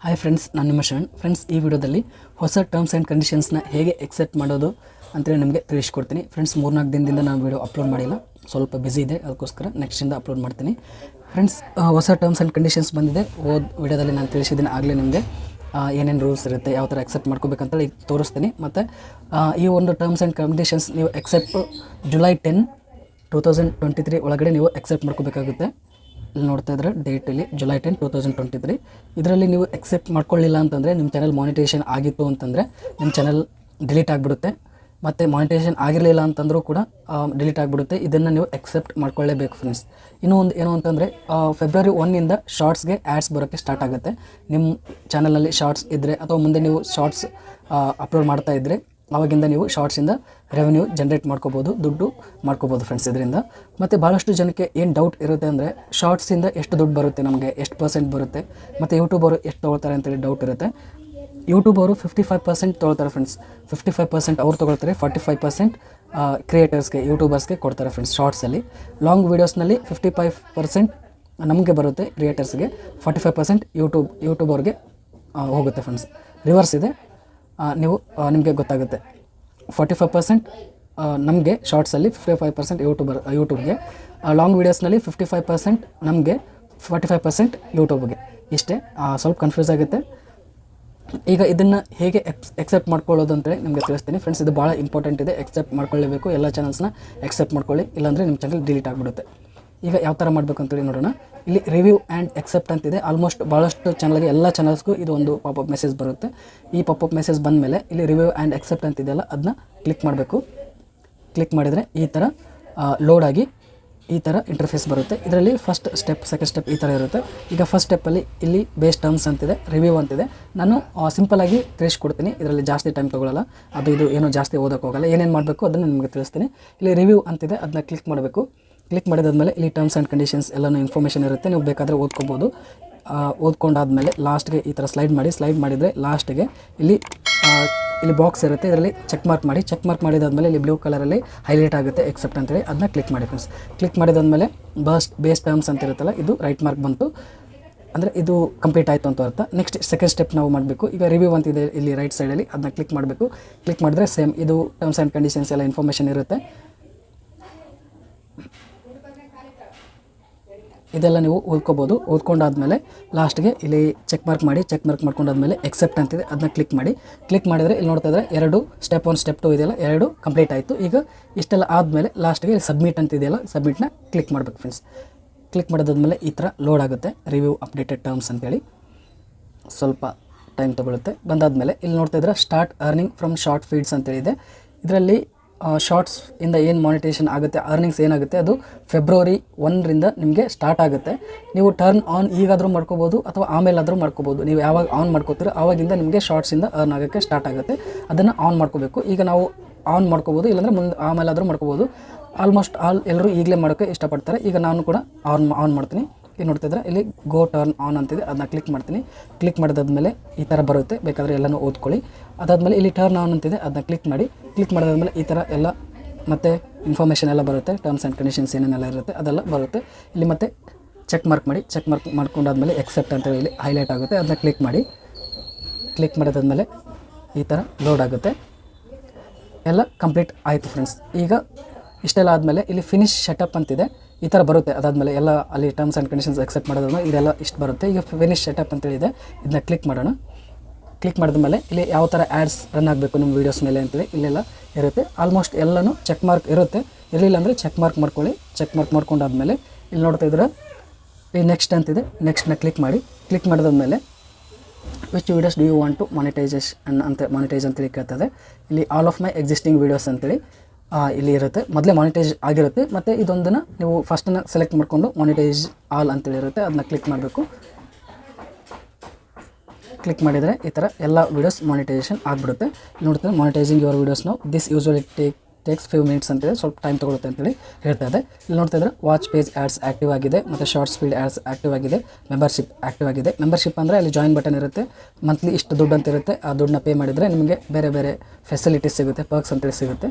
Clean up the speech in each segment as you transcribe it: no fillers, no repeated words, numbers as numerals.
Hi friends, ನಾನು ನಿಮ್ಮ Sharan. Friends, ಈ ವಿಡಿಯೋದಲ್ಲಿ ಹೊಸ ಟರ್ಮ್ಸ್ ಆ್ಯಂಡ್ ಕಂಡೀಷನ್ಸ್ನ ಹೇಗೆ ಎಕ್ಸೆಪ್ಟ್ ಮಾಡೋದು ಅಂತೇಳಿ ನಿಮಗೆ ತಿಳಿಸ್ಕೊಡ್ತೀನಿ. ಫ್ರೆಂಡ್ಸ್, 3-4 ದಿನದಿಂದ ನಾನು ವಿಡಿಯೋ ಅಪ್ಲೋಡ್ ಮಾಡಿಲ್ಲ, ಸ್ವಲ್ಪ ಬ್ಯುಸಿ ಇದೆ, ಅದಕ್ಕೋಸ್ಕರ ನೆಕ್ಸ್ಟಿಂದ ಅಪ್ಲೋಡ್ ಮಾಡ್ತೀನಿ. ಫ್ರೆಂಡ್ಸ್, ಹೊಸ ಟರ್ಮ್ಸ್ ಆ್ಯಂಡ್ ಕಂಡೀಷನ್ಸ್ ಬಂದಿದೆ. ವಿಡಿಯೋದಲ್ಲಿ ನಾನು ತಿಳಿಸಿದ್ದೀನಿ ಆಗಲೇ ನಿಮಗೆ ಏನೇನು ರೂಲ್ಸ್ ಇರುತ್ತೆ, ಯಾವ ಥರ ಎಕ್ಸೆಪ್ಟ್ ಮಾಡ್ಕೋಬೇಕಂತೇಳಿ ಈಗ ತೋರಿಸ್ತೀನಿ. ಮತ್ತು ಈ ಒಂದು ಟರ್ಮ್ಸ್ ಆ್ಯಂಡ್ ಕಂಡೀಷನ್ಸ್ ನೀವು ಎಕ್ಸೆಪ್ಟ್ ಜುಲೈ 10, 2023 ಒಳಗಡೆ ನೀವು ಎಕ್ಸೆಪ್ಟ್ ಮಾಡ್ಕೋಬೇಕಾಗುತ್ತೆ. ಇಲ್ಲಿ ನೋಡ್ತಾ ಇದ್ರೆ ಡೇಟಲ್ಲಿ ಜುಲೈ 10, 2023. ಇದರಲ್ಲಿ ನೀವು ಎಕ್ಸೆಪ್ಟ್ ಮಾಡ್ಕೊಳ್ಳಿಲ್ಲ ಅಂತಂದರೆ ನಿಮ್ಮ ಚಾನಲ್ ಮಾನಿಟೈಸೇಷನ್ ಆಗಿತ್ತು ಅಂತಂದರೆ ನಿಮ್ಮ ಚಾನಲ್ ಡಿಲೀಟ್ ಆಗಿಬಿಡುತ್ತೆ. ಮತ್ತು ಮಾನಿಟೈಸೇಷನ್ ಆಗಿರಲಿಲ್ಲ ಅಂತಂದರೂ ಕೂಡ ಡಿಲೀಟ್ ಆಗಿಬಿಡುತ್ತೆ. ಇದನ್ನು ನೀವು ಎಕ್ಸೆಪ್ಟ್ ಮಾಡ್ಕೊಳ್ಳೇಬೇಕು ಫ್ರೆಂಡ್ಸ್. ಇನ್ನೂ ಒಂದು ಏನು ಅಂತಂದರೆ ಫೆಬ್ರವರಿ 1 ಶಾರ್ಟ್ಸ್ಗೆ ಆ್ಯಡ್ಸ್ ಬರೋಕ್ಕೆ ಸ್ಟಾರ್ಟ್ ಆಗುತ್ತೆ. ನಿಮ್ಮ ಚಾನಲಲ್ಲಿ ಶಾರ್ಟ್ಸ್ ಇದ್ದರೆ ಅಥವಾ ಮುಂದೆ ನೀವು ಶಾರ್ಟ್ಸ್ ಅಪ್ಲೋಡ್ ಮಾಡ್ತಾ ಇದ್ದರೆ ಆವಾಗಿಂದ ನೀವು ಶಾರ್ಟ್ಸಿಂದ ರೆವೆನ್ಯೂ ಜನ್ರೇಟ್ ಮಾಡ್ಕೋಬೋದು, ದುಡ್ಡು ಮಾಡ್ಕೋಬೋದು ಫ್ರೆಂಡ್ಸ್ ಇದರಿಂದ. ಮತ್ತು ಭಾಳಷ್ಟು ಜನಕ್ಕೆ ಏನು ಡೌಟ್ ಇರುತ್ತೆ ಅಂದರೆ ಶಾರ್ಟ್ಸಿಂದ ಎಷ್ಟು ದುಡ್ಡು ಬರುತ್ತೆ, ನಮಗೆ ಎಷ್ಟು ಪರ್ಸೆಂಟ್ ಬರುತ್ತೆ, ಮತ್ತು ಯೂಟ್ಯೂಬರು ಎಷ್ಟು ತೊಗೊಳ್ತಾರೆ ಅಂತೇಳಿ ಡೌಟ್ ಇರುತ್ತೆ. ಯೂಟ್ಯೂಬ್ ಅವರು 55% ತೊಗೊಳ್ತಾರೆ ಫ್ರೆಂಡ್ಸ್. 55% ಅವ್ರು ತೊಗೊಳ್ತಾರೆ, 45% ಕ್ರಿಯೇಟರ್ಸ್ಗೆ, ಯೂಟ್ಯೂಬರ್ಸ್ಗೆ ಕೊಡ್ತಾರೆ ಫ್ರೆಂಡ್ಸ್. ಶಾರ್ಟ್ಸಲ್ಲಿ ಲಾಂಗ್ ವೀಡಿಯೋಸ್ನಲ್ಲಿ 55% ನಮಗೆ ಬರುತ್ತೆ ಕ್ರಿಯೇಟರ್ಸ್ಗೆ, 45% ಯೂಟ್ಯೂಬರ್ಗೆ ಹೋಗುತ್ತೆ ಫ್ರೆಂಡ್ಸ್. ರಿವರ್ಸ್ ಇದೆ, ನೀವು ನಿಮಗೆ ಗೊತ್ತಾಗುತ್ತೆ. 45% ನಮಗೆ ಶಾರ್ಟ್ಸಲ್ಲಿ, 55% ಯೂಟ್ಯೂಬ್ಗೆ. ಲಾಂಗ್ ವೀಡಿಯೋಸ್ನಲ್ಲಿ 55% ನಮಗೆ, 45% ಯೂಟ್ಯೂಬ್ಗೆ. ಇಷ್ಟೇ, ಸ್ವಲ್ಪ ಕನ್ಫ್ಯೂಸ್ ಆಗುತ್ತೆ. ಈಗ ಇದನ್ನು ಹೇಗೆ ಎಕ್ಸೆಪ್ಟ್ ಮಾಡ್ಕೊಳ್ಳೋದು ಅಂತೇಳಿ ನಿಮಗೆ ತಿಳಿಸ್ತೀನಿ ಫ್ರೆಂಡ್ಸ್. ಇದು ಭಾಳ ಇಂಪಾರ್ಟೆಂಟ್ ಇದೆ, ಎಕ್ಸೆಪ್ಟ್ ಮಾಡ್ಕೊಳ್ಳೇಬೇಕು. ಎಲ್ಲ ಚಾನಲ್ಸ್ನ ಎಕ್ಸೆಪ್ಟ್ ಮಾಡ್ಕೊಳ್ಳಿ, ಇಲ್ಲಾಂದರೆ ನಿಮ್ಮ ಚಾನಲ್ ಡಿಲೀಟ್ ಆಗಿಬಿಡುತ್ತೆ. ಈಗ ಯಾವ ಥರ ಮಾಡಬೇಕು ಅಂತೇಳಿ ನೋಡೋಣ. ಇಲ್ಲಿ ರಿವ್ಯೂ ಆ್ಯಂಡ್ ಎಕ್ಸೆಪ್ಟ್ ಅಂತಿದೆ. ಆಲ್ಮೋಸ್ಟ್ ಭಾಳಷ್ಟು ಚಾನಲ್ಗೆ, ಎಲ್ಲ ಚಾನಲ್ಸ್ಗೂ ಇದು ಒಂದು ಪಾಪಪ್ ಮೆಸೇಜ್ ಬರುತ್ತೆ. ಈ ಪಾಪಪ್ ಮೆಸೇಜ್ ಬಂದ ಮೇಲೆ ಇಲ್ಲಿ ರಿವ್ಯೂ ಆ್ಯಂಡ್ ಎಕ್ಸೆಪ್ಟ್ ಅಂತಿದೆಯಲ್ಲ, ಅದನ್ನ ಕ್ಲಿಕ್ ಮಾಡಬೇಕು. ಕ್ಲಿಕ್ ಮಾಡಿದರೆ ಈ ಥರ ಲೋಡ್ ಆಗಿ ಈ ಥರ ಇಂಟರ್ಫೇಸ್ ಬರುತ್ತೆ. ಇದರಲ್ಲಿ ಫಸ್ಟ್ ಸ್ಟೆಪ್, ಸೆಕೆಂಡ್ ಸ್ಟೆಪ್ ಈ ಥರ ಇರುತ್ತೆ. ಈಗ ಫಸ್ಟ್ ಸ್ಟೆಪ್ಪಲ್ಲಿ ಇಲ್ಲಿ ಬೇಸ್ ಟರ್ಮ್ಸ್ ಅಂತಿದೆ, ರಿವ್ಯೂ ಅಂತಿದೆ. ನಾನು ಸಿಂಪಲಾಗಿ ತಿಳಿಸ್ಕೊಡ್ತೀನಿ, ಇದರಲ್ಲಿ ಜಾಸ್ತಿ ಟೈಮ್ ತೊಗೊಳ್ಳಲ್ಲ. ಇದು ಏನೋ ಜಾಸ್ತಿ ಓದೋಕ್ಕೆ ಹೋಗಲ್ಲ. ಏನೇನು ಮಾಡಬೇಕು ಅದನ್ನು ನಿಮಗೆ ತಿಳಿಸ್ತೀನಿ. ಇಲ್ಲಿ ರಿವ್ಯೂ ಅಂತಿದೆ, ಅದನ್ನ ಕ್ಲಿಕ್ ಮಾಡಬೇಕು. ಕ್ಲಿಕ್ ಮಾಡಿದಾದ್ಮೇಲೆ ಇಲ್ಲಿ ಟರ್ಮ್ಸ್ ಆ್ಯಂಡ್ ಕಂಡೀಷನ್ಸ್ ಎಲ್ಲನೂ ಇನ್ಫಾರ್ಮೇಷನ್ ಇರುತ್ತೆ, ನೀವು ಬೇಕಾದರೆ ಓದ್ಕೋಬೋದು. ಓದ್ಕೊಂಡಾದ್ಮೇಲೆ ಲಾಸ್ಟ್ಗೆ ಈ ಥರ ಸ್ಲೈಡ್ ಮಾಡಿದರೆ ಲಾಸ್ಟ್ಗೆ ಇಲ್ಲಿ ಬಾಕ್ಸ್ ಇರುತ್ತೆ. ಇದರಲ್ಲಿ ಚೆಕ್ ಮಾರ್ಕ್ ಮಾಡಿದಾದ್ಮೇಲೆ ಇಲ್ಲಿ ಬ್ಲೂ ಕಲರಲ್ಲಿ ಹೈಲೈಟ್ ಆಗುತ್ತೆ ಎಕ್ಸೆಪ್ಟ್ ಅಂತೇಳಿ, ಅದನ್ನ ಕ್ಲಿಕ್ ಮಾಡಿ ಫ್ರೆಂಡ್ಸ್. ಕ್ಲಿಕ್ ಮಾಡಿದಾದ್ಮೇಲೆ ಬೇಸ್ ಟರ್ಮ್ಸ್ ಅಂತ ಇರುತ್ತಲ್ಲ, ಇದು ರೈಟ್ ಮಾರ್ಕ್ ಬಂತು ಅಂದರೆ ಇದು ಕಂಪ್ಲೀಟ್ ಆಯಿತು ಅಂತ ಅರ್ಥ. ನೆಕ್ಸ್ಟ್ ಸೆಕೆಂಡ್ ಸ್ಟೆಪ್ ನಾವು ಮಾಡಬೇಕು. ಈಗ ರಿವ್ಯೂ ಅಂತಿದೆ ಇಲ್ಲಿ ರೈಟ್ ಸೈಡಲ್ಲಿ, ಅದನ್ನ ಕ್ಲಿಕ್ ಮಾಡಬೇಕು. ಕ್ಲಿಕ್ ಮಾಡಿದ್ರೆ ಸೇಮ್ ಇದು ಟರ್ಮ್ಸ್ ಆ್ಯಂಡ್ ಕಂಡೀಷನ್ಸ್ ಎಲ್ಲ ಇನ್ಫಾರ್ಮೇಷನ್ ಇರುತ್ತೆ. ಇದೆಲ್ಲ ನೀವು ಓದ್ಕೋಬೋದು. ಓದ್ಕೊಂಡಾದ್ಮೇಲೆ ಲಾಸ್ಟ್ಗೆ ಇಲ್ಲಿ ಚೆಕ್ ಮಾರ್ಕ್ ಮಾಡ್ಕೊಂಡಾದ್ಮೇಲೆ ಎಕ್ಸೆಪ್ಟ್ ಅಂತಿದೆ, ಅದನ್ನ ಕ್ಲಿಕ್ ಮಾಡಿದರೆ ಇಲ್ಲಿ ನೋಡ್ತಾ ಇದ್ದರೆ 2 ಸ್ಟೆಪ್ 1 ಸ್ಟೆಪ್ 2 ಇದೆಯಲ್ಲ, 2 ಕಂಪ್ಲೀಟ್ ಆಯಿತು. ಈಗ ಇಷ್ಟೆಲ್ಲ ಆದಮೇಲೆ ಲಾಸ್ಟ್ಗೆ ಸಬ್ಮಿಟ್ ಅಂತಿದೆಯಲ್ಲ, ಸಬ್ಮಿಟ್ನ ಕ್ಲಿಕ್ ಮಾಡಬೇಕು ಫ್ರೆಂಡ್ಸ್. ಕ್ಲಿಕ್ ಮಾಡಿದಾದ್ಮೇಲೆ ಈ ಥರ ಲೋಡ್ ಆಗುತ್ತೆ, ರಿವ್ಯೂ ಅಪ್ಡೇಟೆಡ್ ಟರ್ಮ್ಸ್ ಅಂತೇಳಿ. ಸ್ವಲ್ಪ ಟೈಮ್ ತೊಗೊಳುತ್ತೆ. ಬಂದಾದಮೇಲೆ ಇಲ್ಲಿ ನೋಡ್ತಾ ಇದ್ರೆ start earning from short feeds ಅಂತೇಳಿದೆ. ಇದರಲ್ಲಿ ಶಾರ್ಟ್ಸ್ ಇಂದ ಏನು ಮಾನಿಟೈಸೇಷನ್ ಆಗುತ್ತೆ, ಅರ್ನಿಂಗ್ಸ್ ಏನಾಗುತ್ತೆ, ಅದು ಫೆಬ್ರವರಿ 1 ನಿಮಗೆ ಸ್ಟಾರ್ಟ್ ಆಗುತ್ತೆ. ನೀವು ಟರ್ನ್ ಆನ್ ಈಗಾದರೂ ಮಾಡ್ಕೋಬೋದು ಅಥವಾ ಆಮೇಲಾದರೂ ಮಾಡ್ಕೋಬೋದು. ನೀವು ಯಾವಾಗ ಆನ್ ಮಾಡ್ಕೋತೀರೋ ಆವಾಗಿಂದ ನಿಮಗೆ ಶಾರ್ಟ್ಸಿಂದ ಅರ್ನ್ ಆಗೋಕ್ಕೆ ಸ್ಟಾರ್ಟ್ ಆಗುತ್ತೆ. ಅದನ್ನು ಆನ್ ಮಾಡ್ಕೋಬೇಕು. ಈಗ ನಾವು ಆನ್ ಮಾಡ್ಕೋಬೋದು, ಇಲ್ಲಾಂದರೆ ಆಮೇಲಾದರೂ ಮಾಡ್ಕೋಬೋದು. ಆಲ್ಮೋಸ್ಟ್ ಎಲ್ಲರೂ ಈಗಲೇ ಮಾಡೋಕ್ಕೆ ಇಷ್ಟಪಡ್ತಾರೆ. ಈಗ ನಾನು ಕೂಡ ಆನ್ ಮಾಡ್ತೀನಿ. ಈಗ ನೋಡ್ತಿದ್ರೆ ಇಲ್ಲಿ ಗೋ ಟರ್ನ್ ಆನ್ ಅಂತಿದೆ, ಅದನ್ನ ಕ್ಲಿಕ್ ಮಾಡ್ತೀನಿ. ಕ್ಲಿಕ್ ಮಾಡಿದಾದ್ಮೇಲೆ ಈ ಥರ ಬರುತ್ತೆ, ಬೇಕಾದರೆ ಎಲ್ಲನೂ ಓದ್ಕೊಳ್ಳಿ. ಅದಾದಮೇಲೆ ಇಲ್ಲಿ ಟರ್ನ್ ಆನ್ ಅಂತಿದೆ, ಅದನ್ನ ಕ್ಲಿಕ್ ಮಾಡಿದಾದ್ಮೇಲೆ ಈ ಥರ ಎಲ್ಲ ಮತ್ತೆ ಇನ್ಫಾರ್ಮೇಷನ್ ಎಲ್ಲ ಬರುತ್ತೆ. ಟರ್ಮ್ಸ್ ಆ್ಯಂಡ್ ಕಂಡೀಷನ್ಸ್ ಏನೇನೆಲ್ಲ ಇರುತ್ತೆ ಅದೆಲ್ಲ ಬರುತ್ತೆ. ಇಲ್ಲಿ ಮತ್ತೆ ಚೆಕ್ ಮಾಡ್ಕೊಂಡಾದ್ಮೇಲೆ ಎಕ್ಸೆಪ್ಟ್ ಅಂತೇಳಿ ಇಲ್ಲಿ ಹೈಲೈಟ್ ಆಗುತ್ತೆ, ಅದನ್ನ ಕ್ಲಿಕ್ ಮಾಡಿದಾದ್ಮೇಲೆ ಈ ಥರ ಲೋಡ್ ಆಗುತ್ತೆ. ಎಲ್ಲ ಕಂಪ್ಲೀಟ್ ಆಯಿತು ಫ್ರೆಂಡ್ಸ್. ಈಗ ಇಷ್ಟೆಲ್ಲ ಆದಮೇಲೆ ಇಲ್ಲಿ ಫಿನಿಶ್ ಸೆಟಪ್ ಅಂತಿದೆ, ಈ ಥರ ಬರುತ್ತೆ. ಅದಾದಮೇಲೆ ಎಲ್ಲ ಅಲ್ಲಿ ಟರ್ಮ್ಸ್ ಆ್ಯಂಡ್ ಕಂಡೀಷನ್ಸ್ ಎಕ್ಸೆಪ್ಟ್ ಮಾಡೋದ್ಮೇಲೆ ಇದೆಲ್ಲ ಇಷ್ಟು ಬರುತ್ತೆ. ಈಗ ಫಿನಿಶ್ ಸೆಟಪ್ ಅಂತೇಳಿದೆ, ಇದನ್ನ ಕ್ಲಿಕ್ ಮಾಡೋಣ. ಕ್ಲಿಕ್ ಮಾಡಿದ್ಮೇಲೆ ಇಲ್ಲಿ ಯಾವ ಥರ ಆ್ಯಡ್ಸ್ ರನ್ ಆಗಬೇಕು ನಿಮ್ಮ ವೀಡಿಯೋಸ್ ಮೇಲೆ ಅಂತೇಳಿ ಇಲ್ಲೆಲ್ಲ ಇರುತ್ತೆ. ಆಲ್ಮೋಸ್ಟ್ ಎಲ್ಲನೂ ಚೆಕ್ ಮಾರ್ಕ್ ಇರುತ್ತೆ. ಇರಲಿಲ್ಲ ಅಂದರೆ ಚೆಕ್ ಮಾರ್ಕ್ ಮಾಡ್ಕೊಳ್ಳಿ. ಚೆಕ್ ಮಾರ್ಕ್ ಮಾಡ್ಕೊಂಡಾದ್ಮೇಲೆ ಇಲ್ಲಿ ನೋಡ್ತಾ ಇದ್ರೆ ಈ ನೆಕ್ಸ್ಟ್ ಅಂತಿದೆ, ನೆಕ್ಸ್ಟ್ನ ಕ್ಲಿಕ್ ಮಾಡಿದಾದ್ಮೇಲೆ which videos do you want to monetize ಅಂತೇಳಿ ಕೇಳ್ತದೆ. ಇಲ್ಲಿ all of my existing videos ಅಂತೇಳಿ ಇಲ್ಲಿ ಇರುತ್ತೆ. ಮೊದಲೇ ಮಾನಿಟೈಸ್ ಆಗಿರುತ್ತೆ. ಮತ್ತು ಇದೊಂದನ್ನು ನೀವು ಫಸ್ಟನ್ನು ಸೆಲೆಕ್ಟ್ ಮಾಡಿಕೊಂಡು ಮಾನಿಟೈಸ್ ಆಲ್ ಅಂತೇಳಿ ಇರುತ್ತೆ, ಅದನ್ನ ಕ್ಲಿಕ್ ಮಾಡಬೇಕು. ಕ್ಲಿಕ್ ಮಾಡಿದರೆ ಈ ಥರ ಎಲ್ಲ ವೀಡಿಯೋಸ್ ಮಾನಿಟೈಸೇಷನ್ ಆಗಿಬಿಡುತ್ತೆ. ನೋಡ್ತಾರೆ ಮಾನಿಟೈಸಿಂಗ್ ಯುವರ್ ವೀಡಿಯೋಸ್ ನಾವು this usually takes few minutes ಅಂತೇಳಿ ಸ್ವಲ್ಪ ಟೈಮ್ ತೊಗೊಳುತ್ತೆ ಅಂತೇಳಿ ಹೇಳ್ತಾ ಇದೆ. ಇಲ್ಲಿ ನೋಡ್ತಾ ಇದ್ರೆ ವಾಚ್ ಪೇಜ್ ಆ್ಯಡ್ಸ್ ಆ್ಯಕ್ಟಿವ್ ಆಗಿದೆ ಮತ್ತು ಶಾರ್ಟ್ ಸ್ಪೀಡ್ ಆ್ಯಡ್ಸ್ ಆ್ಯಕ್ಟಿವ್ ಆಗಿದೆ. ಮೆಂಬರ್ಶಿಪ್ ಆ್ಯಕ್ಟಿವ್ ಆಗಿದೆ. ಮೆಂಬರ್ಶಿಪ್ ಅಂದರೆ ಅಲ್ಲಿ ಜಾಯಿನ್ ಬಟನ್ ಇರುತ್ತೆ, ಮಂತ್ಲಿ ಇಷ್ಟು ದುಡ್ಡು ಅಂತ ಇರುತ್ತೆ. ಆ ದುಡ್ಡನ್ನ ಪೇ ಮಾಡಿದರೆ ನಿಮಗೆ ಬೇರೆ ಬೇರೆ ಫೆಸಿಲಿಟೀಸ್ ಸಿಗುತ್ತೆ, ಪರ್ಕ್ಸ್ ಅಂತೇಳಿ ಸಿಗುತ್ತೆ.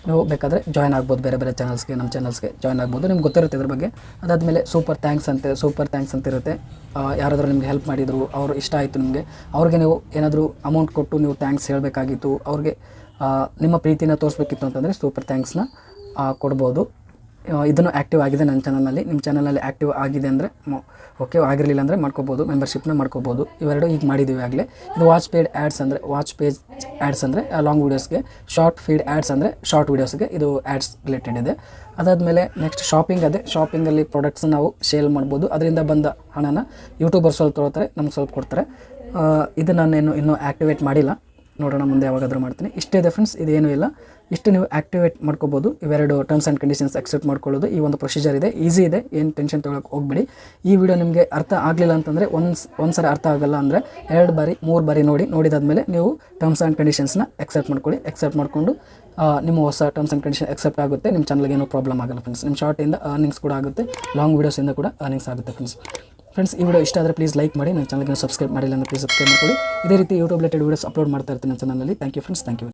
ನೀವು ಬೇಕಾದರೆ ಜಾಯ್ನ್ ಆಗ್ಬೋದು, ಬೇರೆ ಬೇರೆ ಚಾನಲ್ಸ್ಗೆ, ನಮ್ಮ ಚಾನಲ್ಸ್ಗೆ ಜಾಯ್ನ್ ಆಗ್ಬೋದು. ನಿಮ್ಗೆ ಗೊತ್ತಿರುತ್ತೆ ಇದ್ರ ಬಗ್ಗೆ. ಅದಾದಮೇಲೆ ಸೂಪರ್ ಥ್ಯಾಂಕ್ಸ್ ಅಂತ ಇರುತ್ತೆ. ಯಾರಾದರೂ ನಿಮ್ಗೆ ಹೆಲ್ಪ್ ಮಾಡಿದರು, ಅವರು ಇಷ್ಟ ಆಯಿತು ನಿಮಗೆ, ಅವ್ರಿಗೆ ನೀವು ಏನಾದರೂ ಅಮೌಂಟ್ ಕೊಟ್ಟು ನೀವು ಥ್ಯಾಂಕ್ಸ್ ಹೇಳಬೇಕಾಗಿತ್ತು, ಅವ್ರಿಗೆ ನಿಮ್ಮ ಪ್ರೀತಿನ ತೋರಿಸ್ಬೇಕಿತ್ತು ಅಂತಂದರೆ ಸೂಪರ್ ಥ್ಯಾಂಕ್ಸ್ನ ಕೊಡ್ಬೋದು. ಇದನ್ನು ಆ್ಯಕ್ಟಿವ್ ಆಗಿದೆ ನನ್ನ ಚಾನಲ್ನಲ್ಲಿ. ನಿಮ್ಮ ಚಾನಲಲ್ಲಿ ಆ್ಯಕ್ಟಿವ್ ಆಗಿದೆ ಅಂದರೆ ಓಕೆ, ಆಗಿರಲಿಲ್ಲ ಅಂದರೆ ಮಾಡ್ಕೋಬೋದು, ಮೆಂಬರ್ಶಿಪ್ನ ಮಾಡ್ಕೋಬೋದು. ಇವೆರಡು ಈಗ ಮಾಡಿದ್ದೀವಿ ಆಗಲೇ. ಇದು ವಾಚ್ ಪೇಜ್ ಆ್ಯಡ್ಸ್ ಅಂದರೆ ಲಾಂಗ್ ವೀಡಿಯೋಸ್ಗೆ, ಶಾರ್ಟ್ ಫೀಡ್ ಆ್ಯಡ್ಸ್ ಅಂದರೆ ಶಾರ್ಟ್ ವೀಡಿಯೋಸ್ಗೆ ಇದು ಆ್ಯಡ್ಸ್ ರಿಲೇಟೆಡ್ ಇದೆ. ಅದಾದಮೇಲೆ ನೆಕ್ಸ್ಟ್ ಶಾಪಿಂಗ್ ಅದೇ. ಶಾಪಿಂಗಲ್ಲಿ ಪ್ರಾಡಕ್ಟ್ಸ್ ನಾವು ಸೇಲ್ ಮಾಡ್ಬೋದು. ಅದರಿಂದ ಬಂದ ಹಣನ ಯೂಟ್ಯೂಬರ್ ಸ್ವಲ್ಪ ತೊಗೊಳ್ತಾರೆ, ನಮ್ಗೆ ಸ್ವಲ್ಪ ಕೊಡ್ತಾರೆ. ಇದು ನಾನು ಇನ್ನೂ ಆ್ಯಕ್ಟಿವೇಟ್ ಮಾಡಿಲ್ಲ, ನೋಡೋಣ ಮುಂದೆ ಯಾವಾಗಾದರೂ ಮಾಡ್ತೀನಿ. ಇಷ್ಟೇ ಇದೆ ಫ್ರೆಂಡ್ಸ್, ಇದೇನೂ ಇಲ್ಲ. ಇಷ್ಟು ನೀವು ಆ್ಯಕ್ಟಿವೇಟ್ ಮಾಡ್ಕೋಬೋದು. ಇವೆರಡು ಟರ್ಮ್ಸ್ ಆ್ಯಂಡ್ ಕಂಡೀಷನ್ಸ್ ಅಕ್ಸೆಪ್ಟ್ ಮಾಡ್ಕೊಳ್ಳೋದು ಈ ಒಂದು ಪ್ರೊಸೀಜರ್ ಇದೆ. ಈಸಿ ಇದೆ, ಏನು ಟೆನ್ಷನ್ ತೊಗೊಳಕ್ಕೆ ಹೋಗ್ಬೇಡಿ. ಈ ವಿಡಿಯೋ ನಿಮಗೆ ಅರ್ಥ ಆಗಲಿಲ್ಲ ಅಂತಂದರೆ ಒಂದು ಸರಿ ಅರ್ಥ ಆಗಲ್ಲ ಅಂದರೆ 2 ಬಾರಿ 3 ಬಾರಿ ನೋಡಿದಾದಮೇಲೆ ನೀವು ಟರ್ಮ್ಸ್ ಆ್ಯಂಡ್ ಕಂಡೀಷನ್ಸ್ನ ಎಕ್ಸೆಪ್ಟ್ ಮಾಡ್ಕೊಳ್ಳಿ. ಎಕ್ಸೆಪ್ಟ್ ಮಾಡಿಕೊಂಡು ನಿಮ್ಮ ಹೊಸ ಟರ್ಮ್ಸ್ ಆ್ಯಂಡ್ ಕಂಡೀಷನ್ ಎಕ್ಸೆಪ್ಟ್ ಆಗುತ್ತೆ. ನಿಮ್ಮ ಚಾನಲ್ಗೆ ಏನೂ ಪ್ರಾಬ್ಲಮ್ ಆಗಲ್ಲ ಫ್ರೆಂಡ್ಸ್. ನಿಮ್ಮ ಶಾರ್ಟಿಂದ ಅರ್ನಿಂಗ್ಸ್ ಕೂಡ ಆಗುತ್ತೆ, ಲಾಂಗ್ ವೀಡಿಯೋಸಿಂದ ಕೂಡ ಅರ್ನಿಂಗ್ಸ್ ಆಗುತ್ತೆ ಫ್ರೆಂಡ್ಸ್. ಈ ವಿಡಿಯೋ ಇಷ್ಟ ಆದರೆ ಪ್ಲೀಸ್ ಲೈಕ್ ಮಾಡಿ. ನನ್ನ ಚಾನಲ್ಗೆ ಸಬ್ಸ್ಕ್ರೈಬ್ ಮಾಡಿಲ್ಲ ಅಂದರೆ ಪ್ಲೀಸ್ ಸಬ್ಸ್ಕ್ರೈಬ್ ಮಾಡ್ಕೊಳ್ಳಿ. ಇದೇ ರೀತಿ ಯೂಟ್ಯೂಬ್ ರಿಲೇಟೆಡ್ ವೀಡಿಯೋಸ್ ಅಪ್ಲೋಡ್ ಮಾಡ್ತಾ ಇರ್ತೀನಿ ನನ್ನ ಚಾನಲಲ್ಲಿ. Thank you friends, thank you.